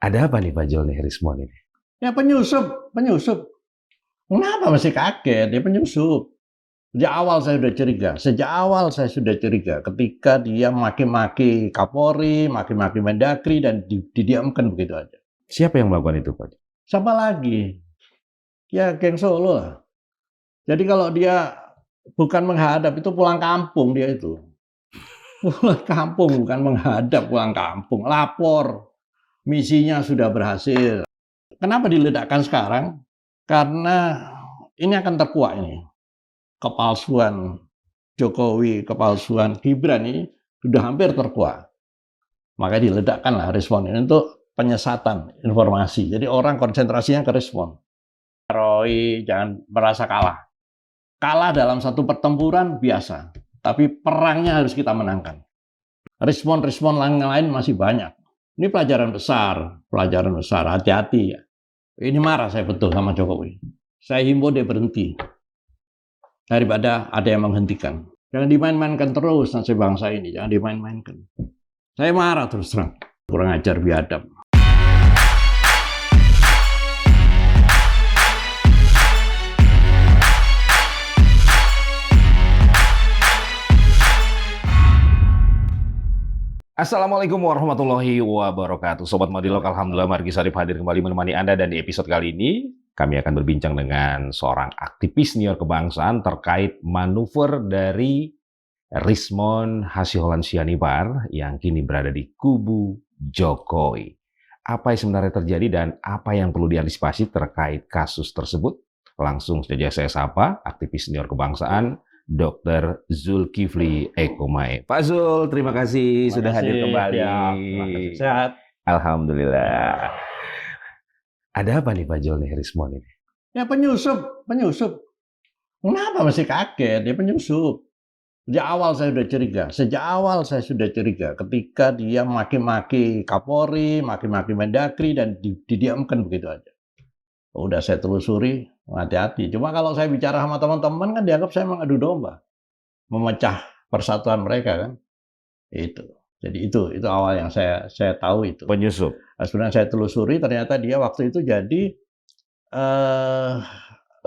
Ada apa nih Pak Jol nih Rismon ini? Ya penyusup. Kenapa masih kaget? Ya penyusup. Sejak awal saya sudah curiga ketika dia maki-maki Kapolri, maki-maki Mendagri dan didiamkan begitu aja. Siapa yang melakukan itu Pak? Siapa lagi? Ya geng Solo lah. Jadi kalau dia bukan menghadap itu pulang kampung dia itu. Pulang kampung bukan menghadap, pulang kampung. Lapor. Misinya sudah berhasil. Kenapa diledakkan sekarang? Karena ini akan terkuak ini. Kepalsuan Jokowi, kepalsuan Gibran ini sudah hampir terkuak. Maka diledakkanlah respon ini untuk penyesatan informasi. Jadi orang konsentrasinya ke respon. Roy jangan merasa kalah. Kalah dalam satu pertempuran biasa. Tapi perangnya harus kita menangkan. Respon-respon lain masih banyak. Ini pelajaran besar. Hati-hati ya. Ini marah saya betul sama Jokowi. Saya himbau dia berhenti. Daripada ada yang menghentikan. Jangan dimain-mainkan terus nasib bangsa ini. Jangan dimain-mainkan. Saya marah terus terang. Kurang ajar biadab. Assalamualaikum warahmatullahi wabarakatuh. Sobat Madilog, alhamdulillah Margi Sarif hadir kembali menemani Anda, dan di episode kali ini kami akan berbincang dengan seorang aktivis senior kebangsaan terkait manuver dari Rismon Hasihol Syahnibar yang kini berada di kubu Jokowi. Apa yang sebenarnya terjadi dan apa yang perlu diantisipasi terkait kasus tersebut? Langsung saja saya sapa aktivis senior kebangsaan Dr. Zulkifli Eko Mae. Pak Zul, terima kasih sudah hadir kembali. Ya, sehat. Alhamdulillah. Ada apa nih Pak Jol nih Rismon ini? Ya penyusup. Kenapa masih kaget? Ya penyusup. Sejak awal saya sudah curiga ketika dia maki-maki Kapolri, maki-maki Mendagri dan didiamkan begitu aja. Udah saya telusuri, hati-hati. Cuma kalau saya bicara sama teman-teman kan dianggap saya mengadu domba. Memecah persatuan mereka kan. Itu. Jadi itu awal yang saya tahu itu. Penyusup. Nah, sebenarnya saya telusuri ternyata dia waktu itu jadi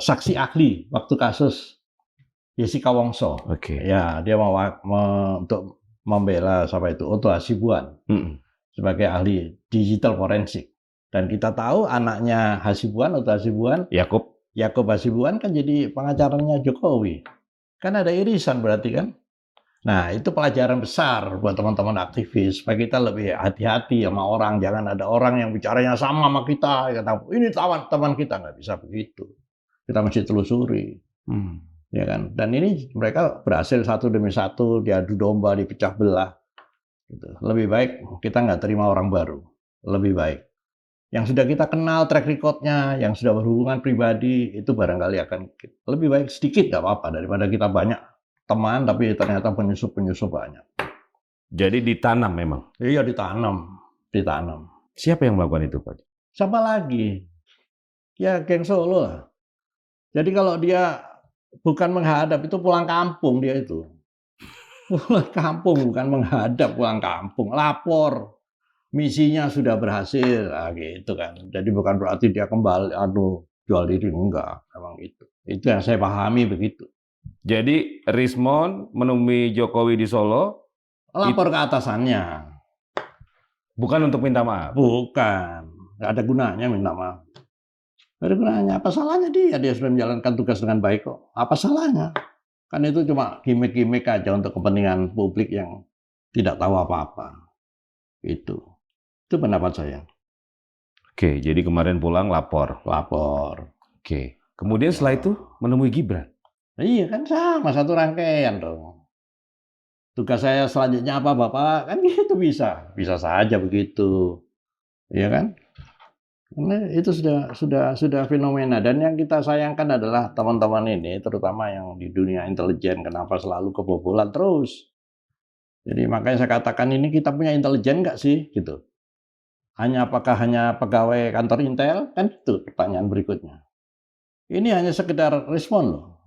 saksi ahli waktu kasus Jessica Wongso. Oke. Ya, dia mau untuk membela Otto Hasibuan sebagai ahli digital forensik. Dan kita tahu anaknya Otto Hasibuan, Yakub Hasibuan kan jadi pengacaranya Jokowi. Kan ada irisan berarti kan? Nah, itu pelajaran besar buat teman-teman aktivis. Supaya kita lebih hati-hati sama orang. Jangan ada orang yang bicaranya sama kita. Kata, ini teman kita. Nggak bisa begitu. Kita mesti telusuri. Ya kan? Dan ini mereka berhasil satu demi satu. Diadu domba, dipecah belah. Gitu. Lebih baik kita nggak terima orang baru. Lebih baik. Yang sudah kita kenal track record-nya, yang sudah berhubungan pribadi, itu barangkali akan lebih baik sedikit nggak apa-apa daripada kita banyak teman tapi ternyata penyusup banyak. Jadi ditanam memang? Iya, ditanam. Siapa yang melakukan itu Pak? Siapa lagi? Ya geng Solo lah. Jadi kalau dia bukan menghadap itu pulang kampung dia itu. Pulang kampung bukan menghadap, pulang kampung. Lapor. Misinya sudah berhasil, gitu kan. Jadi bukan berarti dia kembali, jual diri, enggak, memang itu. Itu yang saya pahami begitu. Jadi Rismon menemui Jokowi di Solo, lapor ke atasannya. Bukan untuk minta maaf? Bukan, nggak ada gunanya minta maaf. Nggak ada gunanya, apa salahnya dia sudah menjalankan tugas dengan baik kok. Apa salahnya? Kan itu cuma gimmick-gimmick aja untuk kepentingan publik yang tidak tahu apa-apa. Itu pendapat saya. Oke, jadi kemarin pulang lapor. Oke. Kemudian setelah itu menemui Gibran. Iya kan sama, satu rangkaian dong. Tugas saya selanjutnya apa Bapak? Kan gitu bisa saja begitu. Iya kan? Karena itu sudah fenomena, dan yang kita sayangkan adalah teman-teman ini, terutama yang di dunia intelijen, kenapa selalu kebobolan terus. Jadi makanya saya katakan ini kita punya intelijen nggak sih gitu. Apakah hanya pegawai kantor Intel? Kan itu pertanyaan berikutnya. Ini hanya sekedar respon loh.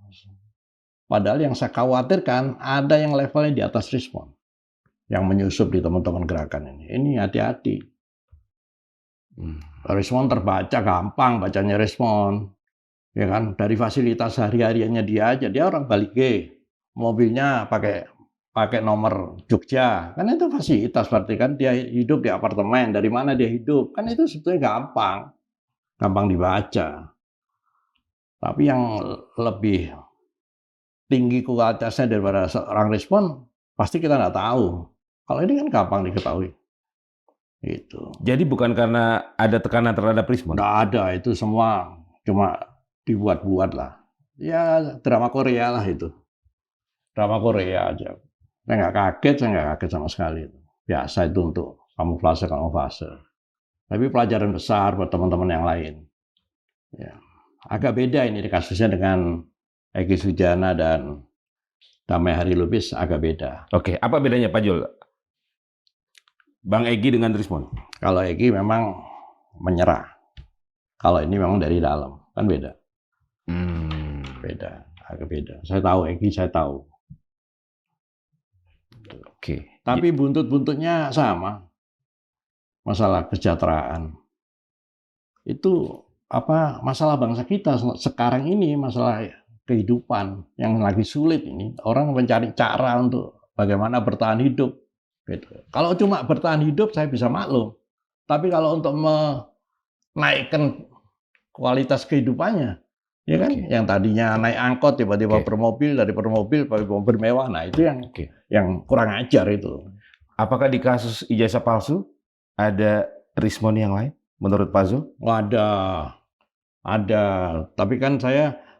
Padahal yang saya khawatirkan ada yang levelnya di atas respon. Yang menyusup di teman-teman gerakan ini. Ini hati-hati. Rismon terbaca gampang, bacanya Rismon. Ya kan, dari fasilitas sehari-hariannya dia aja, dia orang Balige. Mobilnya pakai nomor Jogja. Kan itu fasilitas, berarti kan dia hidup di apartemen, dari mana dia hidup. Kan itu sebetulnya gampang dibaca. Tapi yang lebih tinggi kualitasnya daripada seorang Rismon, pasti kita nggak tahu. Kalau ini kan gampang diketahui. Itu. Jadi bukan karena ada tekanan terhadap Rismon? Nggak ada, itu semua cuma dibuat-buat lah. Ya drama Korea lah itu. Drama Korea aja. Saya nggak kaget sama sekali. Biasa itu untuk kamuflase. Tapi pelajaran besar buat teman-teman yang lain. Ya. Agak beda ini kasusnya dengan Egy Sujana dan Damai Hari Lubis, agak beda. Oke, apa bedanya Pak Jul? Bang Egy dengan Rismon? Kalau Egy memang menyerah. Kalau ini memang dari dalam, kan beda. Beda, agak beda. Saya tahu Egy, saya tahu. Oke. Tapi buntut-buntutnya sama. Masalah kesejahteraan. Itu masalah bangsa kita sekarang ini, masalah kehidupan yang lagi sulit ini. Orang mencari cara untuk bagaimana bertahan hidup. Gitu. Kalau cuma bertahan hidup saya bisa maklum. Tapi kalau untuk menaikkan kualitas kehidupannya, ya kan, yang tadinya naik angkot tiba-tiba bermobil, dari bermobil bermewah, nah itu yang kurang ajar itu. Apakah di kasus ijazah palsu ada Rismon yang lain menurut Pak Zul? Ada. Tapi kan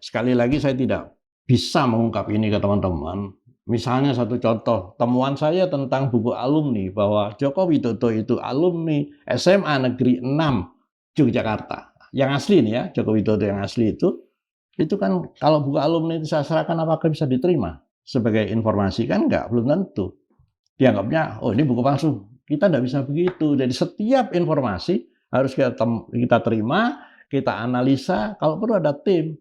sekali lagi saya tidak bisa mengungkap ini ke teman-teman. Misalnya satu contoh, temuan saya tentang buku alumni bahwa Joko Widodo itu alumni SMA Negeri 6 Yogyakarta. Yang asli nih ya, Joko Widodo yang asli itu kan kalau buku alumni itu saya serahkan apakah bisa diterima sebagai informasi? Kan enggak, belum tentu. Dianggapnya, oh ini buku palsu. Kita enggak bisa begitu. Jadi setiap informasi harus kita terima, kita analisa, kalau perlu ada tim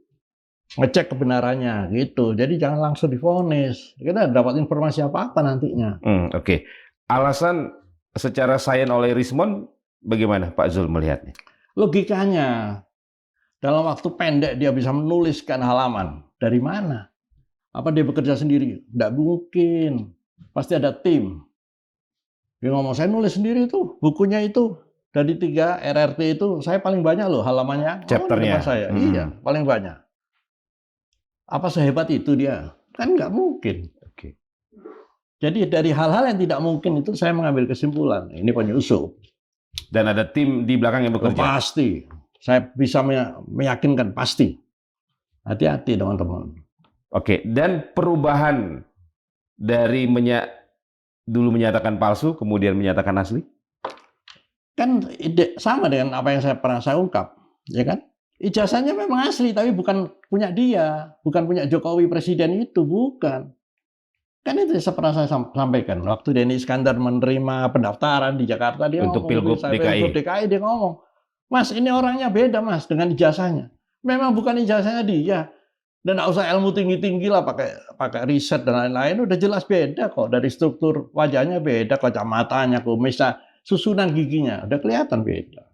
ngecek kebenarannya gitu. Jadi jangan langsung divonis. Kita dapat informasi apa-apa nantinya. Oke. Alasan secara sains oleh Rismon bagaimana Pak Zul melihatnya? Logikanya, dalam waktu pendek dia bisa menuliskan halaman. Dari mana? Apa dia bekerja sendiri? Tidak mungkin. Pasti ada tim. Dia ngomong, saya nulis sendiri tuh. Bukunya itu dari 3 RRT itu saya paling banyak loh halamannya. Chapternya. Saya. Iya, paling banyak. Apa sehebat itu dia? Kan nggak mungkin. Oke. Jadi dari hal-hal yang tidak mungkin itu saya mengambil kesimpulan. Ini penyusup. Dan ada tim di belakang yang bekerja? Pasti. Saya bisa meyakinkan pasti. Hati-hati teman-teman. Oke. Dan perubahan dari dulu menyatakan palsu, kemudian menyatakan asli? Kan sama dengan apa yang pernah saya ungkap. Ya kan? Ijazahnya memang asli, tapi bukan punya dia, bukan punya Jokowi presiden itu, bukan. Kan itu pernah saya sampaikan. Waktu Denny Iskandar menerima pendaftaran di Jakarta, dia untuk ngomong, Pilgub DKI. dia ngomong, Mas ini orangnya beda Mas dengan ijazahnya. Memang bukan ijazahnya dia. Dan nggak usah ilmu tinggi-tinggi lah, pakai riset dan lain-lain, udah jelas beda kok. Dari struktur wajahnya beda, kacamatanya, kumisnya, susunan giginya, udah kelihatan beda.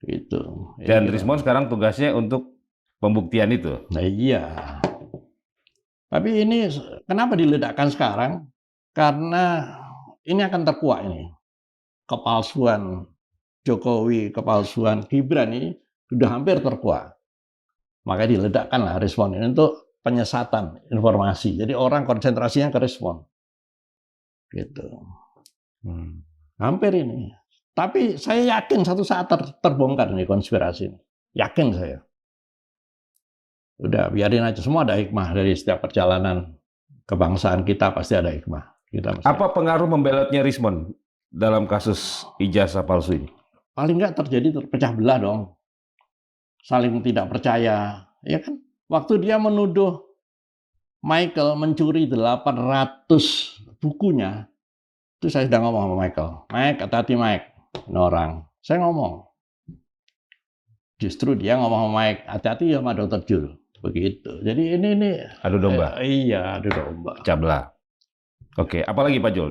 Gitu. Dan Rismon sekarang tugasnya untuk pembuktian itu. Nah iya. Tapi ini kenapa diledakkan sekarang? Karena ini akan terkuak ini. Kepalsuan Jokowi, kepalsuan Gibran ini sudah hampir terkuak. Maka diledakkanlah Rismon ini untuk penyesatan informasi. Jadi orang konsentrasinya ke Rismon. Gitu. Hampir ini. Tapi saya yakin satu saat terbongkar nih konspirasi ini. Yakin saya. Udah biarin aja, semua ada hikmah dari setiap perjalanan kebangsaan kita, pasti ada hikmah. Apa pengaruh membelotnya Rismon dalam kasus ijazah palsu ini? Paling nggak terjadi terpecah belah dong. Saling tidak percaya. Ya kan? Waktu dia menuduh Michael mencuri 800 bukunya, itu saya sudah ngomong sama Michael. Mike, hati-hati Mike. Ini orang. Saya ngomong. Justru dia ngomong sama Mike, hati-hati ya sama Dr. Jul. Begitu. Jadi ini adu domba. Iya, adu domba. Pecah belah. Oke, apalagi Pak Jul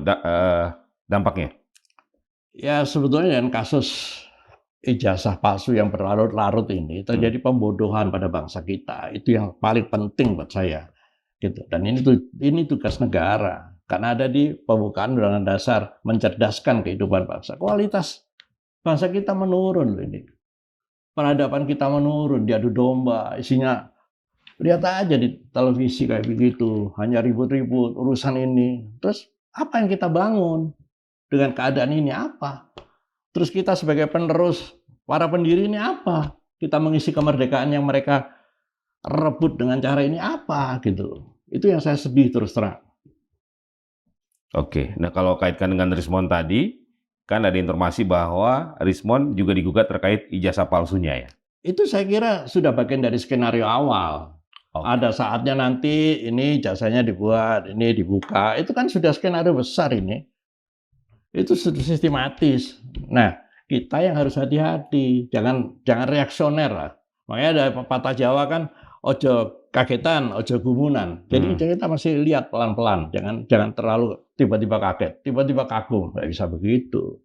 dampaknya? Ya sebetulnya dengan kasus ijazah palsu yang berlarut-larut ini, terjadi pembodohan pada bangsa kita. Itu yang paling penting buat saya. Gitu. Dan ini tugas negara. Karena ada di pembukaan Undang-Undang Dasar mencerdaskan kehidupan bangsa. Kualitas bangsa kita menurun loh ini. Peradaban kita menurun, diadu domba, isinya lihat aja di televisi kayak begitu, hanya ribut-ribut urusan ini. Terus apa yang kita bangun dengan keadaan ini apa? Terus kita sebagai penerus, para pendiri ini apa? Kita mengisi kemerdekaan yang mereka rebut dengan cara ini apa gitu. Itu yang saya sedih terus terang. Oke, nah kalau kaitkan dengan Rismond tadi, kan ada informasi bahwa Rismond juga digugat terkait ijazah palsunya ya? Itu saya kira sudah bagian dari skenario awal. Oke. Ada saatnya nanti ini jasanya dibuat, ini dibuka. Itu kan sudah skenario besar ini. Itu sudah sistematis. Nah, kita yang harus hati-hati, jangan reaksioner lah. Makanya ada pepatah Jawa kan, ojo kagetan, ojo gumunan. Jadi kita masih lihat pelan-pelan, jangan terlalu tiba-tiba kaget, tiba-tiba kagum, nggak bisa begitu.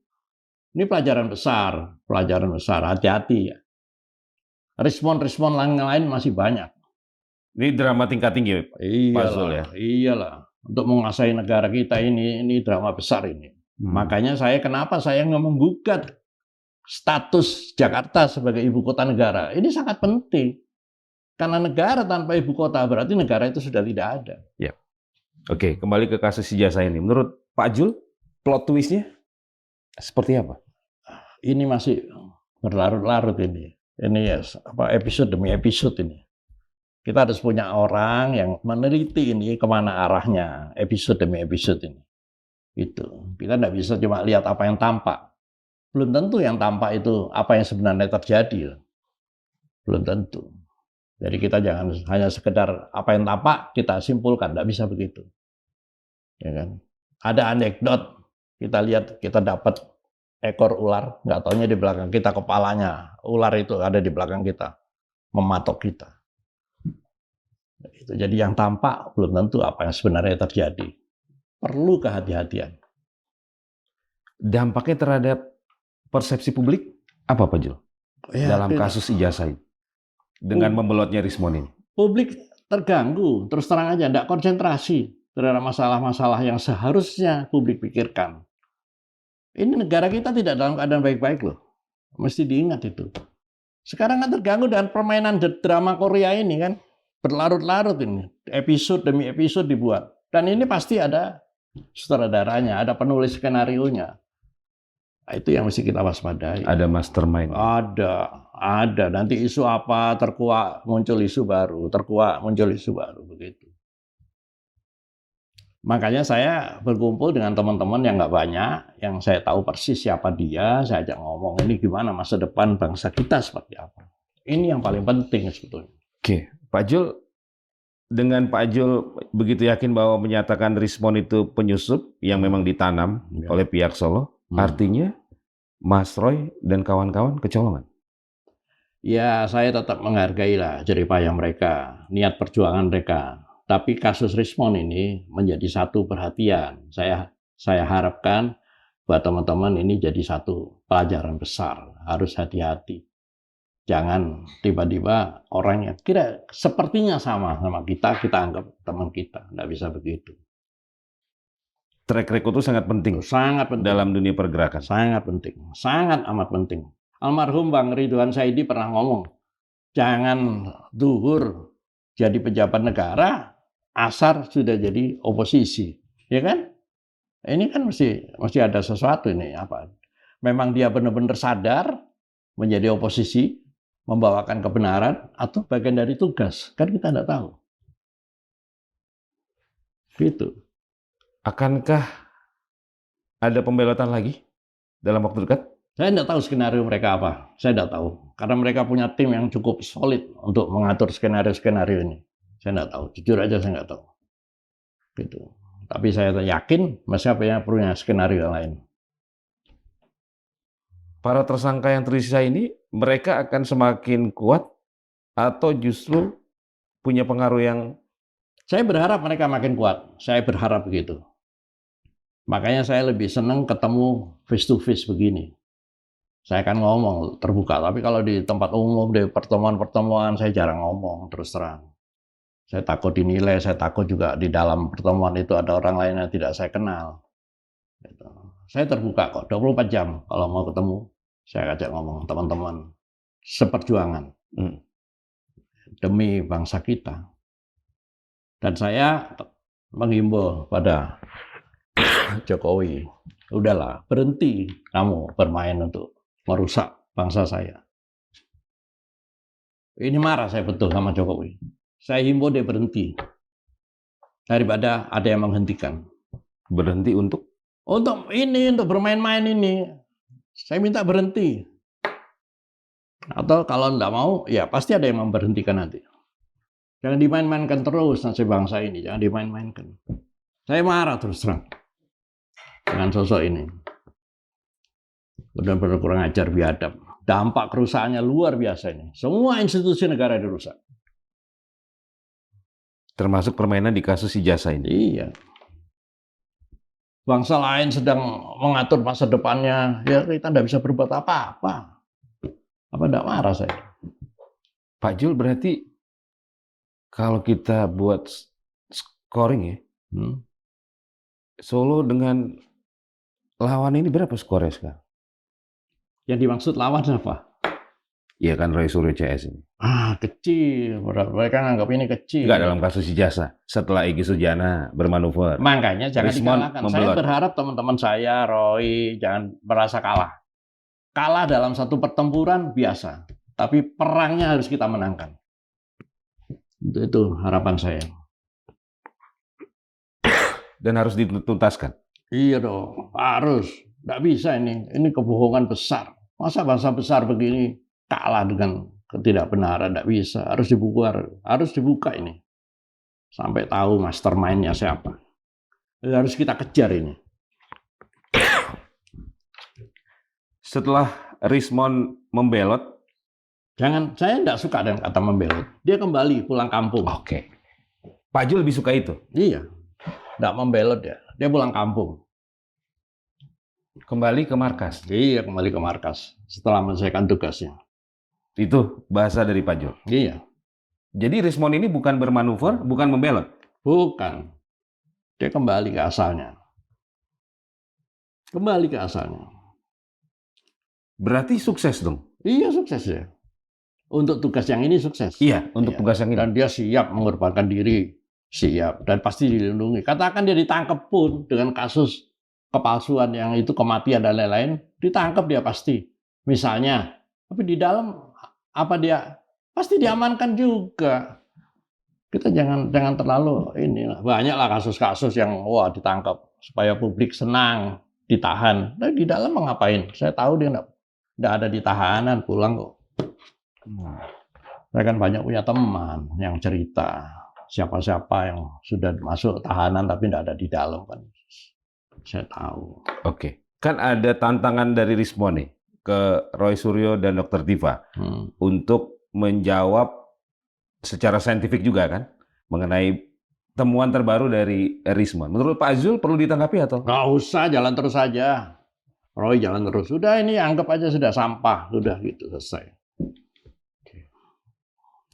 Ini pelajaran besar, hati-hati ya. Respon-respon lain masih banyak. Ini drama tingkat tinggi, Pak Zul ya? Iyalah, untuk menguasai negara kita ini drama besar ini. Makanya kenapa saya menggugat status Jakarta sebagai ibu kota negara. Ini sangat penting. Karena negara tanpa ibu kota berarti negara itu sudah tidak ada. Ya. Oke, kembali ke kasus ijazah ini. Menurut Pak Jul, plot twist-nya seperti apa? Ini masih berlarut-larut ini. Ini ya episode demi episode ini. Kita harus punya orang yang meneliti ini kemana arahnya episode demi episode ini. Itu kita tidak bisa cuma lihat apa yang tampak. Belum tentu yang tampak itu apa yang sebenarnya terjadi. Belum tentu. Jadi kita jangan hanya sekedar apa yang tampak kita simpulkan, tidak bisa begitu. Ya kan? Ada anekdot, kita lihat kita dapat ekor ular, nggak taunya di belakang kita kepalanya. Ular itu ada di belakang kita, mematok kita. Itu jadi yang tampak belum tentu apa yang sebenarnya terjadi. Perlu kehati-hatian. Dampaknya terhadap persepsi publik apa Pak Jul? Ya, dalam kasus ijazah ini? Dengan membelotnya Rismond ini. Publik terganggu, terus terang aja, tidak konsentrasi terhadap masalah-masalah yang seharusnya publik pikirkan. Ini negara kita tidak dalam keadaan baik-baik loh. Mesti diingat itu. Sekarang kan terganggu dengan permainan drama Korea ini kan. Berlarut-larut ini. Episode demi episode dibuat. Dan ini pasti ada sutradaranya, ada penulis skenarionya. Nah, itu yang mesti kita waspadai. Ada mastermind. Ada. Nanti isu apa terkuak muncul isu baru, begitu. Makanya saya berkumpul dengan teman-teman yang nggak banyak, yang saya tahu persis siapa dia, saya ajak ngomong ini gimana masa depan bangsa kita seperti apa. Ini yang paling penting sebetulnya. Oke, Pak Jul, dengan Pak Jul begitu yakin bahwa menyatakan Rismond itu penyusup yang memang ditanam oleh pihak Solo, artinya Mas Roy dan kawan-kawan kecolongan? Ya, saya tetap menghargai lah jeripayah mereka, niat perjuangan mereka. Tapi kasus Rismond ini menjadi satu perhatian. Saya harapkan buat teman-teman ini jadi satu pelajaran besar. Harus hati-hati. Jangan tiba-tiba orang yang kira sepertinya sama kita anggap teman kita. Nggak bisa begitu. Track record itu sangat penting. Sangat penting. Dalam dunia pergerakan. Sangat penting. Sangat amat penting. Almarhum Bang Ridwan Saidi pernah ngomong, jangan duhur jadi pejabat negara, asar sudah jadi oposisi. Ya kan? Ini kan mesti ada sesuatu ini. Apa? Memang dia benar-benar sadar menjadi oposisi, membawakan kebenaran, atau bagian dari tugas. Kan kita tidak tahu. Gitu. Akankah ada pembelotan lagi dalam waktu dekat? Saya tidak tahu skenario mereka apa. Saya tidak tahu. Karena mereka punya tim yang cukup solid untuk mengatur skenario-skenario ini. Saya tidak tahu. Jujur aja saya nggak tahu. Gitu. Tapi saya yakin siapa yang punya skenario yang lain. Para tersangka yang tersisa ini, mereka akan semakin kuat atau justru punya pengaruh yang... Saya berharap mereka makin kuat. Saya berharap begitu. Makanya saya lebih senang ketemu face to face begini. saya kan ngomong terbuka. Tapi kalau di tempat umum, di pertemuan-pertemuan, saya jarang ngomong terus terang. Saya takut dinilai, saya takut juga di dalam pertemuan itu ada orang lain yang tidak saya kenal. Gitu. Saya terbuka kok, 24 jam kalau mau ketemu. Saya ajak ngomong teman-teman seperjuangan demi bangsa kita. Dan saya menghimbau pada Jokowi, udahlah berhenti kamu bermain untuk merusak bangsa saya. Ini marah saya betul sama Jokowi. Saya himbau dia berhenti daripada ada yang menghentikan. Berhenti untuk Untuk bermain-main ini, saya minta berhenti. Atau kalau enggak mau, ya pasti ada yang memberhentikan nanti. Jangan dimain-mainkan terus nasib bangsa ini, jangan dimain-mainkan. Saya marah terus terang dengan sosok ini. Benar-benar kurang ajar, biadab. Dampak kerusakannya luar biasa ini. Semua institusi negara dirusak. termasuk permainan di kasus ijazah ini. Iya. Bangsa lain sedang mengatur masa depannya, ya kita tidak bisa berbuat apa-apa. Apa tidak marah saya? Pak Jul, berarti kalau kita buat scoring ya, Solo dengan lawan ini berapa skornya sekarang? Yang dimaksud lawan apa? Iya kan, Roy Suryo CS ini. Kecil. Mereka anggap ini kecil. Enggak, dalam kasus ijazah. Setelah Egy Sujana bermanuver. Makanya jangan Rismon dikalahkan. membelot. Saya berharap teman-teman saya, Roy, jangan merasa kalah. Kalah dalam satu pertempuran biasa. Tapi perangnya harus kita menangkan. Itu harapan saya. Dan harus dituntaskan. Iya dong, harus. Nggak bisa ini. Ini kebohongan besar. Masa bangsa besar begini kalah dengan ketidakbenaran? Nggak bisa. Harus dibuka ini. Sampai tahu mastermind-nya siapa. Harus kita kejar ini. Setelah Rismon membelot, Saya nggak suka dengan kata membelot. Dia kembali pulang kampung. oke. Pak Jul lebih suka itu. Iya. Nggak membelot dia. Dia pulang kampung. Kembali ke markas. Iya, kembali ke markas. Setelah menyelesaikan tugasnya. Itu bahasa dari Pak Jul. Iya. Jadi Rismon ini bukan bermanuver, bukan membelot. Bukan. Dia kembali ke asalnya. Kembali ke asalnya. Berarti sukses dong. Iya, sukses ya. Untuk tugas yang ini sukses. Iya, untuk Iya. tugas yang ini. Dan dia siap mengorbankan diri. Siap. Dan pasti dilindungi. Katakan dia ditangkap pun dengan kasus kepalsuan yang itu, kematian dan lain-lain. Ditangkap dia pasti. Misalnya. Tapi di dalam apa dia pasti diamankan juga. Kita jangan terlalu inilah. Banyaklah kasus-kasus yang ditangkap supaya publik senang, ditahan. Nah, di dalam ngapain? Saya tahu dia enggak ada di tahanan, pulang kok. Saya kan banyak punya teman yang cerita siapa-siapa yang sudah masuk tahanan tapi enggak ada di dalam kan. Saya tahu. Oke. Kan ada tantangan dari Rismon nih ke Roy Suryo dan Dr. Diva untuk menjawab secara saintifik juga kan mengenai temuan terbaru dari Rismon. Menurut Pak Zul perlu ditanggapi atau? Nggak usah, jalan terus saja. Roy jalan terus. Sudah, ini anggap aja sudah sampah. Sudah gitu, selesai.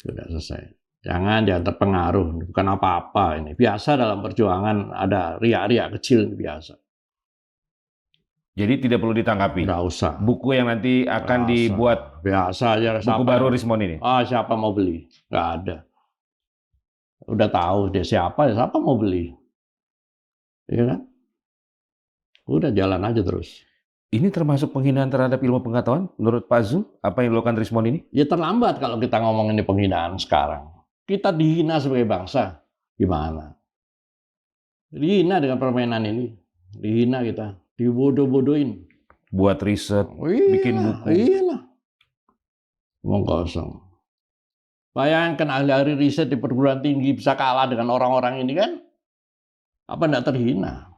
Sudah selesai. Jangan terpengaruh. Bukan apa-apa ini. Biasa dalam perjuangan ada riak-riak kecil, biasa. Jadi tidak perlu ditanggapi. Nggak usah. Buku yang nanti akan dibuat biasa aja. Buku baru Rismon ini. Siapa mau beli? Nggak ada. Udah tahu dia siapa mau beli? Iya kan? Udah jalan aja terus. Ini termasuk penghinaan terhadap ilmu pengetahuan menurut Pak Zul? Apa yang dilakukan Rismon ini? Ya terlambat kalau kita ngomong ini penghinaan sekarang. Kita dihina sebagai bangsa. Gimana? Dihina dengan permainan ini. Dihina kita. Dibodoh-bodohin. Buat riset, bikin buku. Iyalah. Omong kosong. Bayangkan ahli-ahli riset di perguruan tinggi bisa kalah dengan orang-orang ini kan? Apa enggak terhina?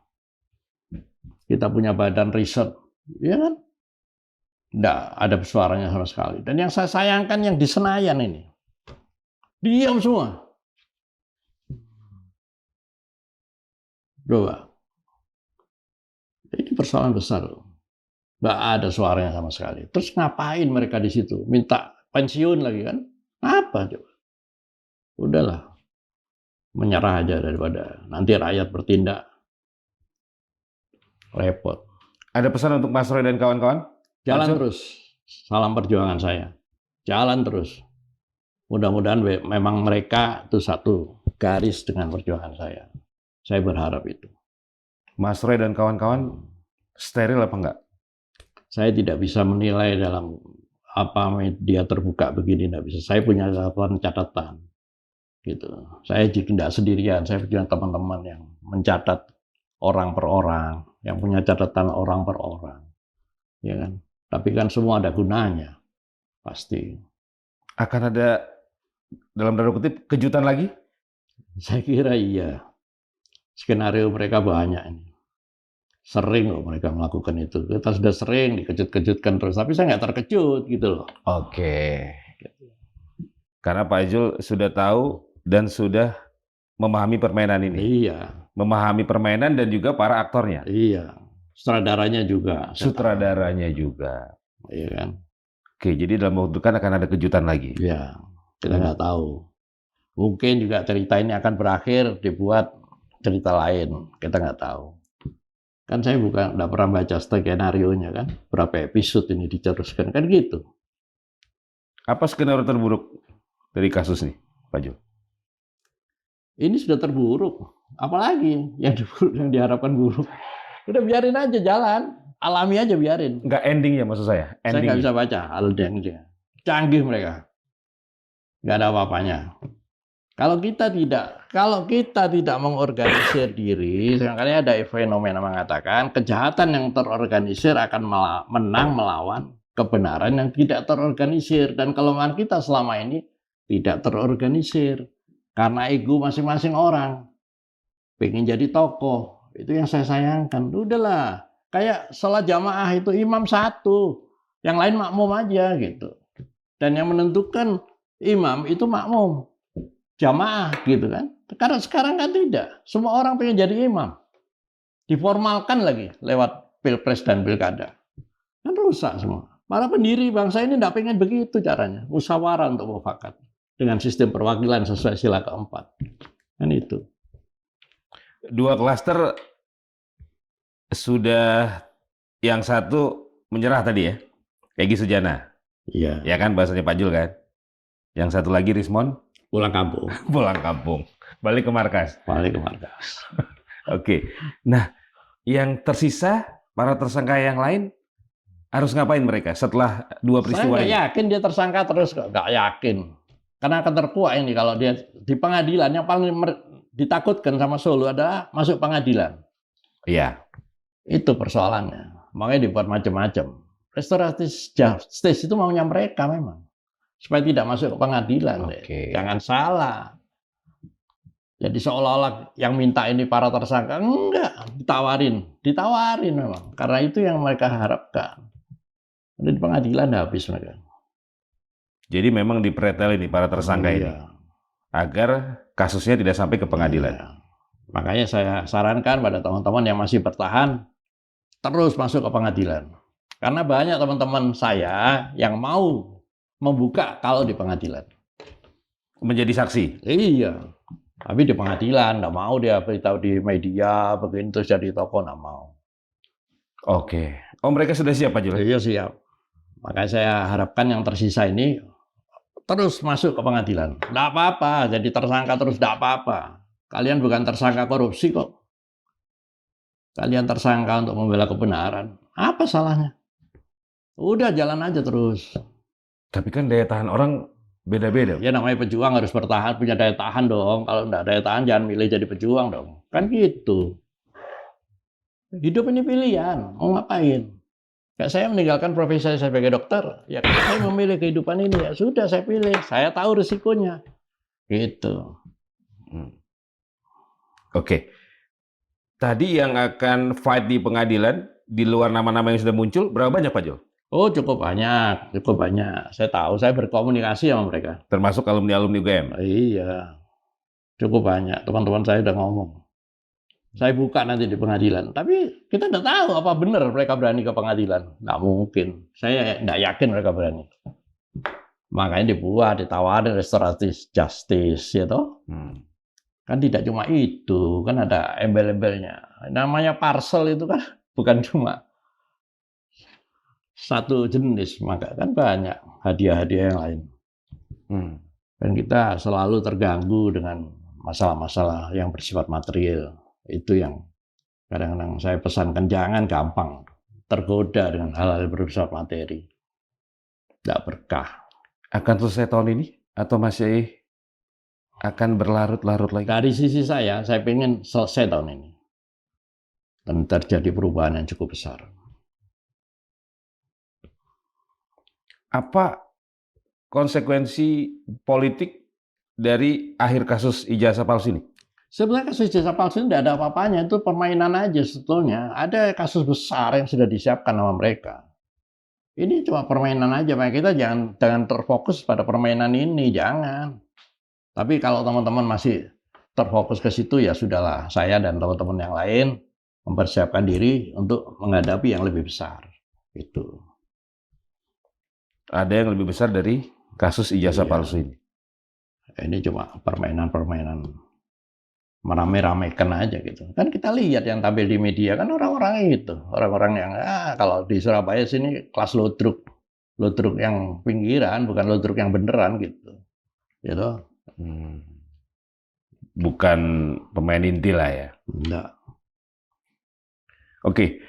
Kita punya badan riset. Ya kan? Enggak ada suaranya sama sekali. Dan yang saya sayangkan yang di Senayan ini. Diam semua. Coba. Ini persoalan besar. Nggak ada suaranya sama sekali. Terus ngapain mereka di situ? Minta pensiun lagi kan? Apa coba? Udahlah, menyerah aja daripada nanti rakyat bertindak. Repot. Ada pesan untuk Mas Roy dan kawan-kawan? Jalan Maksud? terus. Salam perjuangan saya. Jalan terus. Mudah-mudahan memang mereka itu satu garis dengan perjuangan saya. Saya berharap itu. Mas Roy dan kawan-kawan steril apa enggak? Saya tidak bisa menilai dalam apa media terbuka begini, tidak bisa. Saya punya catatan, gitu. Saya tidak sendirian. Saya punya teman-teman yang mencatat orang per orang, yang punya catatan orang per orang, ya kan. Tapi kan semua ada gunanya, pasti. Akan ada dalam tanda kutip kejutan lagi? Saya kira iya. Skenario mereka banyak ini. Sering loh mereka melakukan itu. Kita sudah sering dikejut-kejutkan terus, tapi saya nggak terkejut gitu loh. Oke. Karena Pak Jul sudah tahu dan sudah memahami permainan ini. Iya, Memahami permainan dan juga para aktornya. iya. Sutradaranya juga. Sutradaranya juga. Iya kan? Oke, jadi dalam waktu dekat akan ada kejutan lagi. Iya, kita nggak tahu. Mungkin juga cerita ini akan berakhir dibuat cerita lain. Kita nggak tahu. Kan saya nggak pernah baca skenario-nya kan. Berapa episode ini diteruskan. Kan gitu. Apa skenario terburuk dari kasus nih, Pak Jul? Ini sudah terburuk. Apalagi yang diharapkan buruk. Udah biarin aja jalan. Alami aja biarin. Nggak endingnya maksud saya. Saya nggak bisa baca endingnya. Canggih mereka. Nggak ada apa-apanya. Kalau kita tidak mengorganisir diri, sekarang ada fenomena mengatakan kejahatan yang terorganisir akan menang melawan kebenaran yang tidak terorganisir. Dan kelemahan kita selama ini tidak terorganisir karena ego masing-masing orang. Pengen jadi tokoh, itu yang saya sayangkan. Udahlah, kayak sholat jamaah itu imam satu, yang lain makmum aja gitu. Dan yang menentukan imam itu makmum. Jamaah gitu kan. Karena sekarang kan tidak. Semua orang pengen jadi imam. Diformalkan lagi lewat pilpres dan pilkada. Kan rusak semua. Para pendiri bangsa ini tidak pengen begitu caranya. Musyawarah untuk mufakat. Dengan sistem perwakilan sesuai sila keempat. Kan itu. Dua klaster sudah yang satu menyerah tadi ya. Egy Sujana. Iya. Ya kan bahasanya Pak Jul kan. Yang satu lagi Rismon. Pulang kampung. Pulang kampung. Balik ke markas. Balik ke markas. Oke. Nah, yang tersisa, para tersangka yang lain, harus ngapain mereka setelah dua peristiwa Saya nggak ini? yakin dia tersangka terus kok. Nggak yakin. Karena akan terkuak ini kalau dia di pengadilan. Yang paling ditakutkan sama Solo adalah masuk pengadilan. Iya. Itu persoalannya. Makanya dibuat macam-macam. Restoratif justice itu maunya mereka memang. Supaya tidak masuk ke pengadilan. Oke. Jangan salah. Jadi seolah-olah yang minta ini para tersangka. Enggak. Ditawarin memang. Karena itu yang mereka harapkan. Di pengadilan habis mereka. Jadi memang dipretel ini para tersangka ini. Iya. Agar kasusnya tidak sampai ke pengadilan. Iya. Makanya saya sarankan pada teman-teman yang masih bertahan. Terus masuk ke pengadilan. Karena banyak teman-teman saya yang mau membuka kalau di pengadilan. Menjadi saksi? Iya. Tapi di pengadilan, nggak mau dia beritahu di media, begini terus jadi tokoh, nggak mau. Oke. Oh mereka sudah siap Pak Jul? Iya siap. Makanya saya harapkan yang tersisa ini terus masuk ke pengadilan. Nggak apa-apa, jadi tersangka terus nggak apa-apa. Kalian bukan tersangka korupsi kok. Kalian tersangka untuk membela kebenaran. Apa salahnya? Udah jalan aja terus. Tapi kan daya tahan orang beda-beda. Ya namanya pejuang harus bertahan, punya daya tahan dong. Kalau enggak daya tahan jangan milih jadi pejuang dong. Kan gitu. Hidup ini pilihan, mau ngapain? Kayak saya meninggalkan profesi saya sebagai dokter, ya saya memilih kehidupan ini, ya sudah saya pilih. Saya tahu risikonya. Gitu. Oke. Tadi yang akan fight di pengadilan, di luar nama-nama yang sudah muncul, berapa banyak Pak Jul? Oh cukup banyak, cukup banyak. Saya tahu, saya berkomunikasi sama mereka. Termasuk alumni-alumni UGM? Iya, cukup banyak. Teman-teman saya udah ngomong. Saya buka nanti di pengadilan. Tapi kita nggak tahu apa benar mereka berani ke pengadilan. Nggak mungkin. Saya nggak yakin mereka berani. Makanya dibuat, ditawarin restoratif justice, ya toh. Kan tidak cuma itu, kan ada embel-embelnya. Namanya parcel itu kan bukan cuma satu jenis, maka kan banyak hadiah-hadiah yang lain. Dan kita selalu terganggu dengan masalah-masalah yang bersifat material. Itu yang kadang-kadang saya pesankan, jangan gampang tergoda dengan hal-hal bersifat materi. Tidak berkah. Akan selesai tahun ini atau masih akan berlarut-larut lagi? Dari sisi saya pengen selesai tahun ini. Dan terjadi perubahan yang cukup besar. Apa konsekuensi politik dari akhir kasus ijazah palsu ini? Sebenarnya kasus ijazah palsu ini tidak ada apa-apanya, itu permainan aja sebetulnya. Ada kasus besar yang sudah disiapkan sama mereka. Ini cuma permainan aja, makanya kita jangan terfokus pada permainan ini, jangan. Tapi kalau teman-teman masih terfokus ke situ, ya sudahlah. Saya dan teman-teman yang lain mempersiapkan diri untuk menghadapi yang lebih besar. Itu. Ada yang lebih besar dari kasus ijazah palsu ini? Ini cuma permainan-permainan merame-ramekan aja gitu. Kan kita lihat yang tampil di media kan orang-orang itu, orang-orang yang kalau di Surabaya sini kelas ludruk yang pinggiran, bukan ludruk yang beneran gitu. Gitu. Bukan pemain inti lah ya. Enggak. Oke.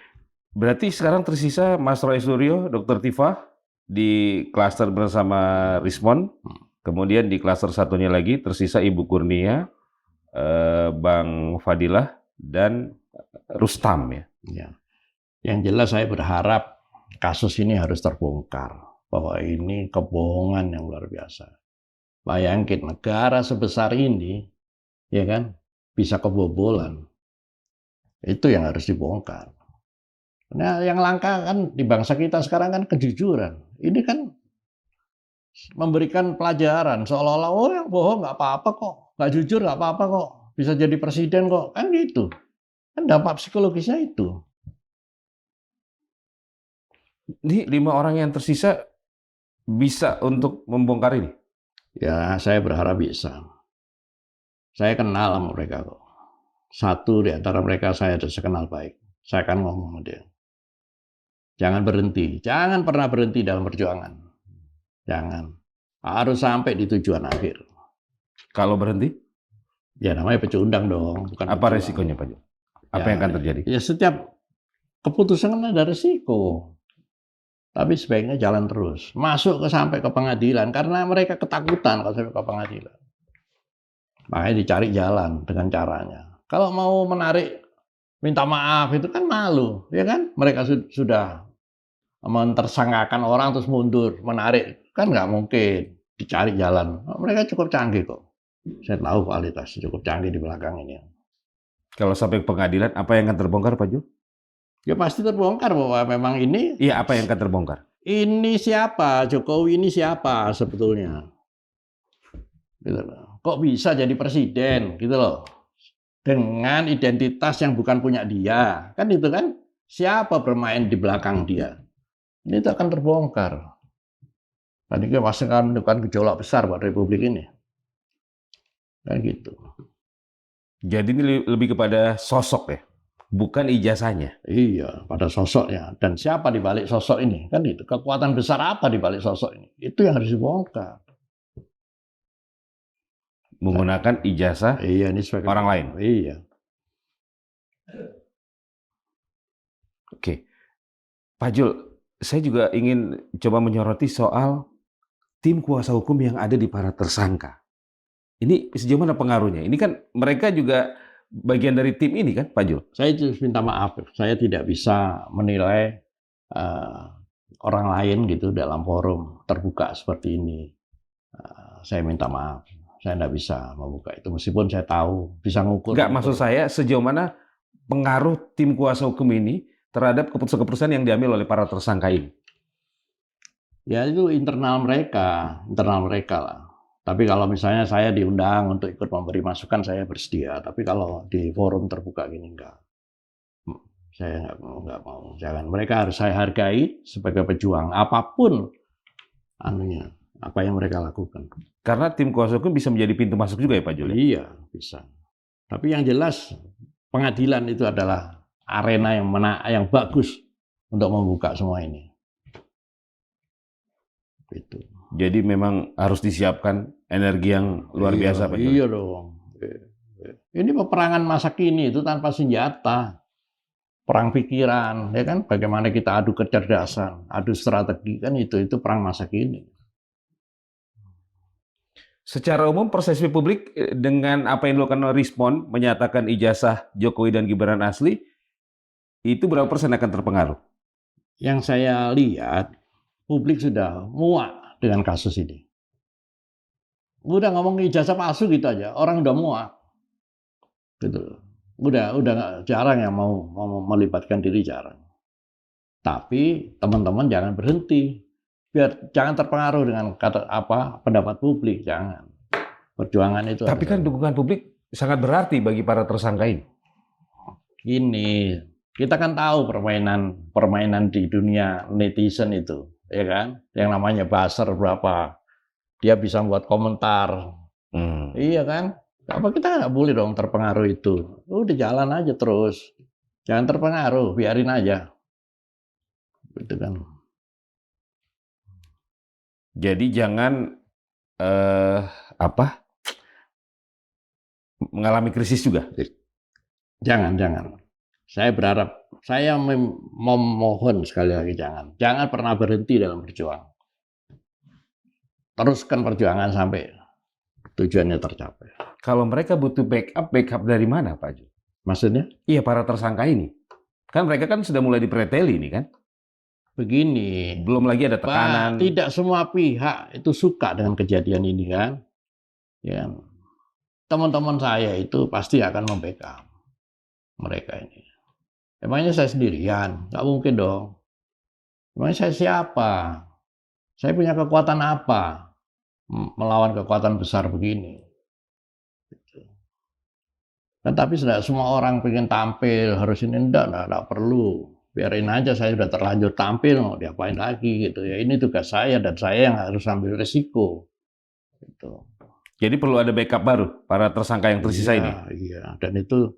Berarti sekarang tersisa Mas Roy Suryo, Dr. Tifa di klaster bersama Rismon. Kemudian di klaster satunya lagi tersisa Ibu Kurnia, Bang Fadilah, dan Rustam ya. Ya. Yang jelas saya berharap kasus ini harus terbongkar. Bahwa ini kebohongan yang luar biasa. Bayangin negara sebesar ini, ya kan, bisa kebobolan. Itu yang harus dibongkar. Nah, yang langka kan di bangsa kita sekarang kan kejujuran. Ini kan memberikan pelajaran seolah-olah yang bohong nggak apa-apa kok, nggak jujur nggak apa-apa kok, bisa jadi presiden kok, kan gitu. Kan dampak psikologisnya itu. Ini 5 orang yang tersisa bisa untuk membongkar ini? Ya, saya berharap bisa. Saya kenal sama mereka kok. Satu di antara mereka saya kenal baik. Saya akan ngomong sama dia. Jangan berhenti, jangan pernah berhenti dalam perjuangan. Jangan. Harus sampai di tujuan akhir. Kalau berhenti? Ya namanya pecundang dong. Bukan apa perjuangan. resikonya Pak Jo? Apa yang akan terjadi? Ya setiap keputusan kan ada resiko. Tapi sebaiknya jalan terus. Masuk sampai ke pengadilan. Karena mereka ketakutan kalau sampai ke pengadilan. Makanya dicari jalan dengan caranya. Kalau mau menarik, minta maaf itu kan malu. Ya kan? Mereka sudah mentersangkakan orang terus mundur, menarik. Kan nggak mungkin, dicari jalan. Mereka cukup canggih kok. Saya tahu kualitas cukup canggih di belakang ini. Kalau sampai ke pengadilan, apa yang akan terbongkar Pak Jo? Ya pasti terbongkar bahwa memang ini. Iya, apa yang akan terbongkar? Ini siapa? Jokowi ini siapa sebetulnya? Gitu loh. Kok bisa jadi presiden? Gitu loh. Dengan identitas yang bukan punya dia. Kan itu kan. Siapa bermain di belakang dia? Ini itu akan terbongkar. Tadi kan pasti akan menunjukkan gejolak besar buat Republik ini. Kan gitu. Jadi ini lebih kepada sosok ya, bukan ijazahnya. Iya, pada sosoknya. Dan siapa di balik sosok ini? Kan itu. Kekuatan besar apa di balik sosok ini? Itu yang harus dibongkar. Menggunakan ijazah ini sebagai orang lain. Iya. Oke. Pak Jul, saya juga ingin coba menyoroti soal tim kuasa hukum yang ada di para tersangka. Ini sejauh mana pengaruhnya? Ini kan mereka juga bagian dari tim ini kan, Pak Jul? Saya minta maaf, saya tidak bisa menilai orang lain gitu dalam forum terbuka seperti ini. Saya minta maaf, saya tidak bisa membuka itu meskipun saya tahu bisa ngukur. Enggak, maksud saya sejauh mana pengaruh tim kuasa hukum ini terhadap keputusan-keputusan yang diambil oleh para tersangka ini? Ya itu internal mereka lah. Tapi kalau misalnya saya diundang untuk ikut memberi masukan, saya bersedia. Tapi kalau di forum terbuka gini enggak. Saya nggak mau. Jangan. Mereka harus saya hargai sebagai pejuang. Apapun anunya, apa yang mereka lakukan. Karena tim kuasa hukum bisa menjadi pintu masuk juga ya Pak Jul? Iya, bisa. Tapi yang jelas pengadilan itu adalah arena yang bagus untuk membuka semua ini. Gitu. Jadi memang harus disiapkan energi yang luar biasa Pak Jul? Iya dong. Ini peperangan masa kini itu tanpa senjata. Perang pikiran, ya kan? Bagaimana kita adu kecerdasan, adu strategi, kan itu perang masa kini. Secara umum persepsi publik dengan apa yang dilakukan Respon menyatakan ijazah Jokowi dan Gibran asli, itu berapa persen akan terpengaruh? Yang saya lihat, publik sudah muak dengan kasus ini. Udah ngomong ijazah palsu gitu aja, orang udah muak. Gitu. Udah jarang yang mau melibatkan diri, jarang. Tapi teman-teman jangan berhenti, biar jangan terpengaruh dengan pendapat publik, jangan. Perjuangan itu. Tapi kan dukungan publik sangat berarti bagi para tersangka ini. Gini, kita kan tahu permainan di dunia netizen itu, ya kan? Yang namanya buzzer berapa, dia bisa membuat komentar, iya kan? Apa kita nggak boleh dong terpengaruh itu? Udah jalan aja terus, jangan terpengaruh, biarin aja, gitu kan? Jadi jangan mengalami krisis juga. Jangan. Saya berharap, saya memohon sekali lagi jangan pernah berhenti dalam berjuang. Teruskan perjuangan sampai tujuannya tercapai. Kalau mereka butuh backup dari mana Pak Jul? Maksudnya? Iya, para tersangka ini. Kan mereka kan sudah mulai dipreteli ini kan? Begini. Belum lagi ada tekanan. Tidak semua pihak itu suka dengan kejadian ini kan. Ya. Teman-teman saya itu pasti akan membackup mereka ini. Emangnya saya sendirian? Nggak mungkin dong. Emangnya saya siapa? Saya punya kekuatan apa? Melawan kekuatan besar begini. Kan tapi tidak semua orang pengen tampil, harus ini enggak perlu. Biarin aja, saya sudah terlanjur tampil, mau diapain lagi gitu ya. Ini tugas saya dan saya yang harus ambil resiko. Gitu. Jadi perlu ada backup baru para tersangka yang tersisa ini. Iya, dan itu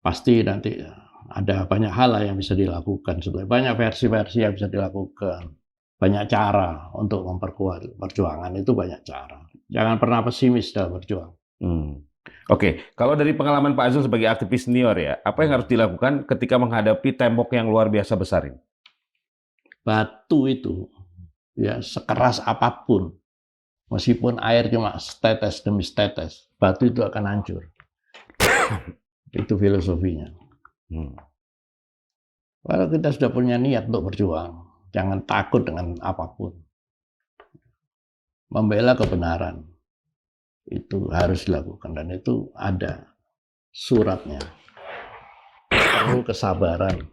pasti nanti ada banyak hal yang bisa dilakukan. Banyak versi-versi yang bisa dilakukan. Banyak cara untuk memperkuat perjuangan, itu banyak cara. Jangan pernah pesimis dalam berjuang. Oke, kalau dari pengalaman Pak Azul sebagai aktivis senior ya, apa yang harus dilakukan ketika menghadapi tembok yang luar biasa besar ini? Batu itu, ya sekeras apapun, meskipun air cuma setetes demi setetes, batu itu akan hancur. Itu filosofinya. Kalau kita sudah punya niat untuk berjuang, jangan takut dengan apapun. Membela kebenaran. Itu harus dilakukan dan itu ada suratnya. Perlu kesabaran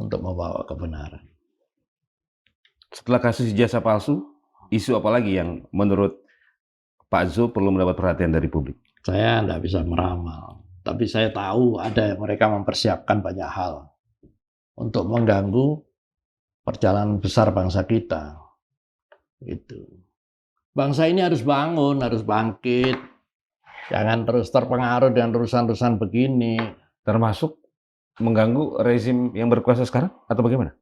untuk membawa kebenaran. Setelah kasus ijazah palsu, isu apa lagi yang menurut Pak Azul perlu mendapat perhatian dari publik? Saya tidak bisa meramal, tapi saya tahu ada mereka mempersiapkan banyak hal untuk mengganggu perjalanan besar bangsa kita. Itu. Bangsa ini harus bangun, harus bangkit. Jangan terus terpengaruh dengan urusan-urusan begini. Termasuk mengganggu rezim yang berkuasa sekarang atau bagaimana?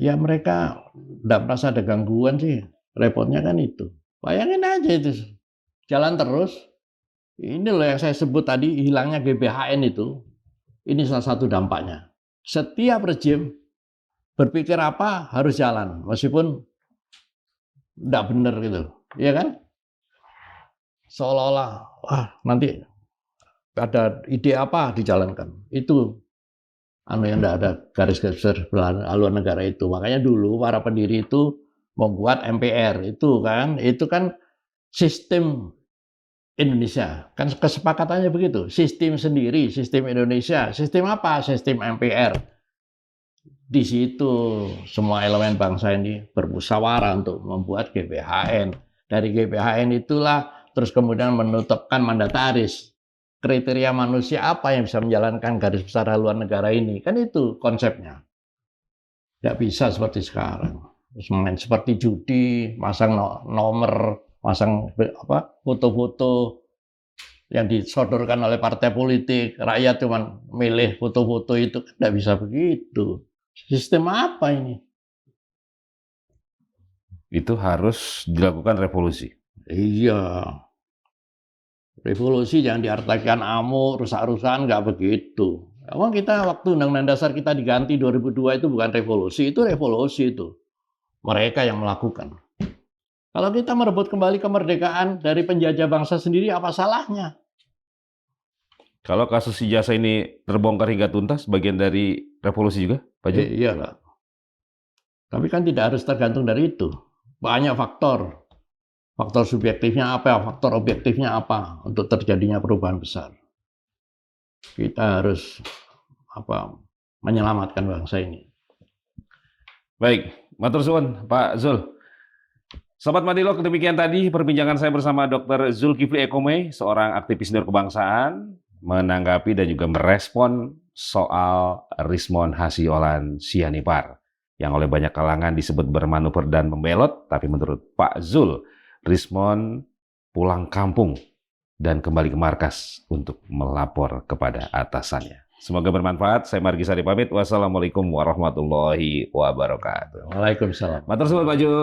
Ya mereka tidak merasa ada gangguan sih. Repotnya kan itu. Bayangin aja itu. Jalan terus. Ini loh yang saya sebut tadi, hilangnya GBHN itu. Ini salah satu dampaknya. Setiap rejim berpikir apa harus jalan. Meskipun tidak benar gitu, ya kan? Seolah-olah, nanti ada ide apa dijalankan. Itu yang tidak ada garis-garis besar haluan negara itu. Makanya dulu para pendiri itu membuat MPR itu kan sistem Indonesia. Kan kesepakatannya begitu. Sistem sendiri, sistem Indonesia. Sistem apa? Sistem MPR. Di situ semua elemen bangsa ini bermusyawarah untuk membuat GBHN. Dari GBHN itulah terus kemudian menetapkan mandataris. Kriteria manusia apa yang bisa menjalankan garis besar haluan negara ini? Kan itu konsepnya. Tidak bisa seperti sekarang. Terus main seperti judi, masang nomor, masang foto-foto yang disodorkan oleh partai politik. Rakyat cuma milih foto-foto itu. Tidak bisa begitu. Sistem apa ini? Itu harus dilakukan revolusi. Iya. Revolusi jangan diartikan amuk, rusak-rusakan, nggak begitu. Emang kita waktu Undang-Undang Dasar kita diganti 2002 itu bukan revolusi itu. Mereka yang melakukan. Kalau kita merebut kembali kemerdekaan dari penjajah bangsa sendiri, apa salahnya? Kalau kasus ijazah ini terbongkar hingga tuntas, bagian dari revolusi juga, Pak Jo? Iya lah. Tapi kan tidak harus tergantung dari itu. Banyak faktor. Faktor subjektifnya apa, faktor objektifnya apa untuk terjadinya perubahan besar. Kita harus menyelamatkan bangsa ini. Baik, matur suwun Pak Zul. Sobat Madilog, demikian tadi perbincangan saya bersama Dr. Zulkifli Ekome, seorang aktivis senior kebangsaan, menanggapi dan juga merespon soal Rismon Hasihyolan Sianipar, yang oleh banyak kalangan disebut bermanuver dan membelot, tapi menurut Pak Zul, Rismon pulang kampung dan kembali ke markas untuk melapor kepada atasannya. Semoga bermanfaat. Saya Margi Sari pamit. Wassalamualaikum warahmatullahi wabarakatuh. Waalaikumsalam. Matur suwun Pak Jo.